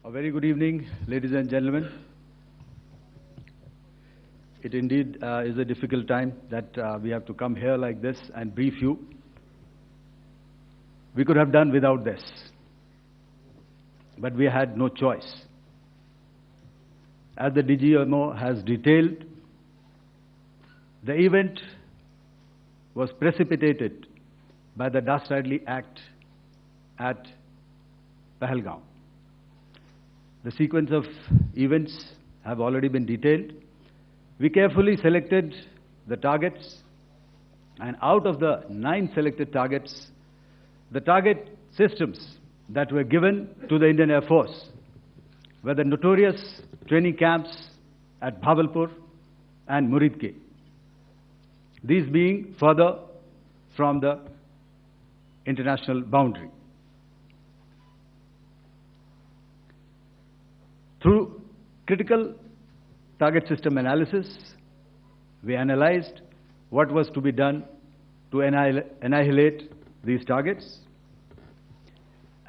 A very good evening, ladies and gentlemen. It indeed is a difficult time that we have to come here like this and brief you. We could have done without this, but we had no choice. As the DGMO has detailed, the event was precipitated by the dastardly act at Pahalgaon. The sequence of events have already been detailed. We carefully selected the targets, and out of the 9 selected targets, the target systems that were given to the Indian Air Force were the notorious training camps at Bahawalpur and Muridke, these being further from the international boundary. Through critical target system analysis, we analyzed what was to be done to annihilate these targets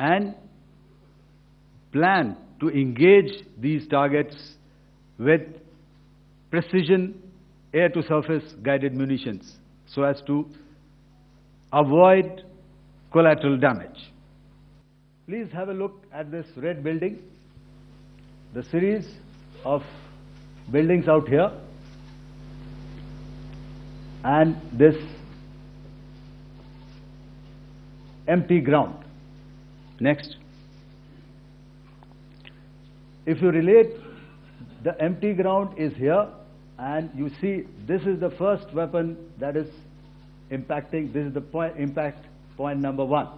and plan to engage these targets with precision air-to-surface guided munitions so as to avoid collateral damage. Please have a look at this red building, the series of buildings out here, and this empty ground. Next. If you relate, the empty ground is here, and you see this is the first weapon that is impacting. This is the impact point number 1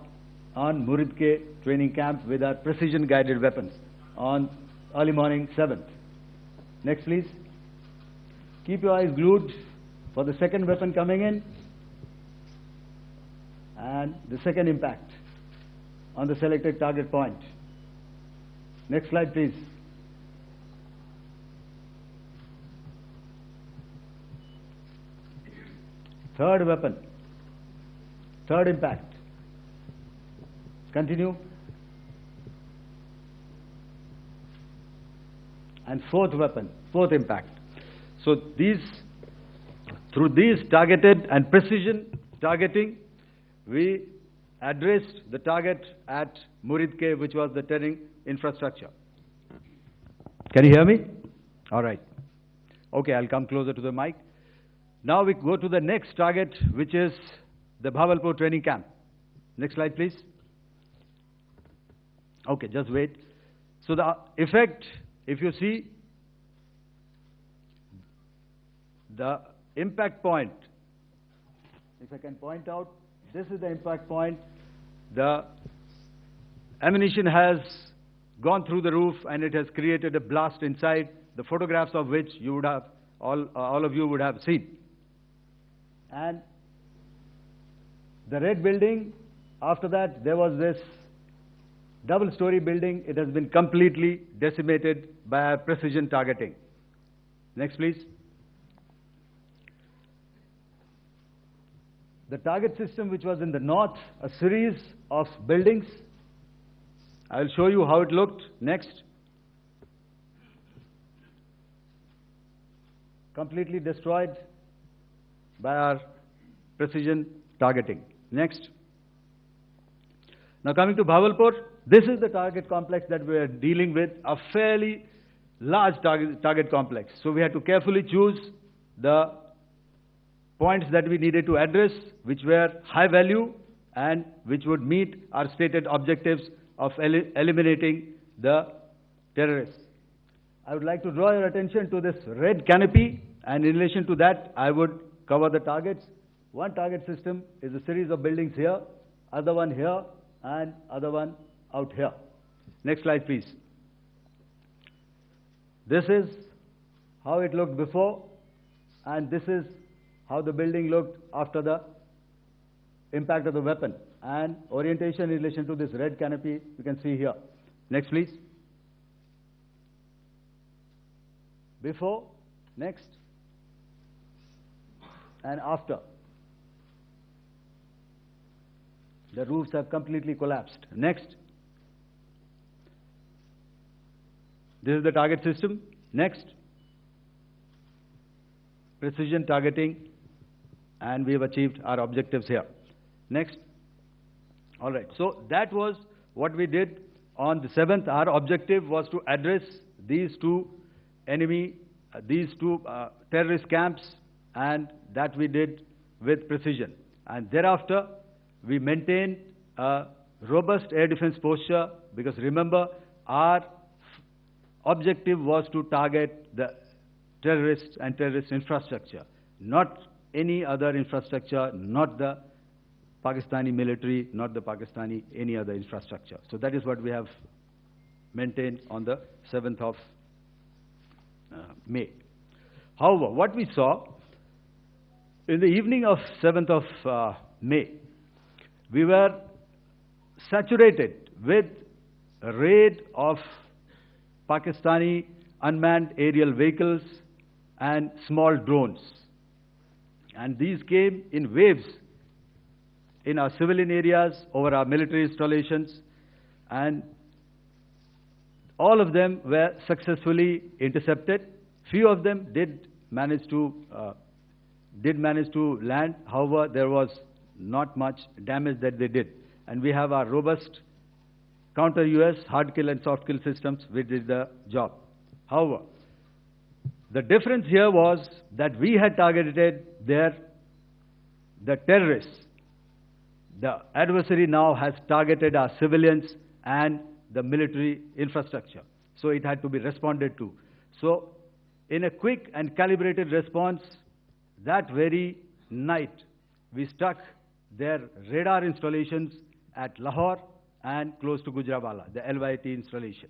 on Muridke training camp with our precision guided weapons on early morning 7th. Next, please. Keep your eyes glued for the second weapon coming in and the second impact on the selected target point. Next slide, please. Third weapon, third impact. Continue. And fourth weapon, fourth impact. So through these targeted and precision targeting, we addressed the target at Muridke, which was the training infrastructure. Can you hear me? All right. Okay, I'll come closer to the mic. Now we go to the next target, which is the Bahawalpur training camp. Next slide, please. Okay, just wait. So the effect, if you see, the impact point, if I can point out, this is the impact point. The ammunition has gone through the roof and it has created a blast inside, the photographs of which you would have, all of you would have seen. And the red building, after that there was this double-story building. It has been completely decimated by our precision targeting. Next, please. The target system which was in the north, a series of buildings. I will show you how it looked. Next. Completely destroyed by our precision targeting. Next. Now coming to Bahawalpur, this is the target complex that we are dealing with, a fairly large target complex. So we had to carefully choose the points that we needed to address, which were high value and which would meet our stated objectives of eliminating the terrorists. I would like to draw your attention to this red canopy, and in relation to that, I would cover the targets. One target system is a series of buildings here, other one here, and other one out here. Next slide, please. This is how it looked before, and this is how the building looked after the impact of the weapon. And orientation in relation to this red canopy, you can see here. Next, please. Before, next, and after. The roofs have completely collapsed. Next. This is the target system. Next, precision targeting, and we have achieved our objectives here. Next. All right, so that was what we did on the 7th. Our objective was to address these two terrorist camps, and that we did with precision. And thereafter, we maintained a robust air defense posture, because remember, our objective was to target the terrorists and terrorist infrastructure, not any other infrastructure, not the Pakistani military, not the Pakistani any other infrastructure. So that is what we have maintained on the 7th of May. However, what we saw in the evening of 7th of May, we were saturated with a raid of Pakistani unmanned aerial vehicles and small drones. And these came in waves in our civilian areas, over our military installations, and all of them were successfully intercepted. Few of them did manage to land. However, there was not much damage that they did. And we have our robust counter-US hard kill and soft kill systems which did the job. However, the difference here was that we had targeted the terrorists. The adversary now has targeted our civilians and the military infrastructure. So it had to be responded to. So in a quick and calibrated response, that very night, we struck their radar installations at Lahore and close to Gujranwala, the LYT installation.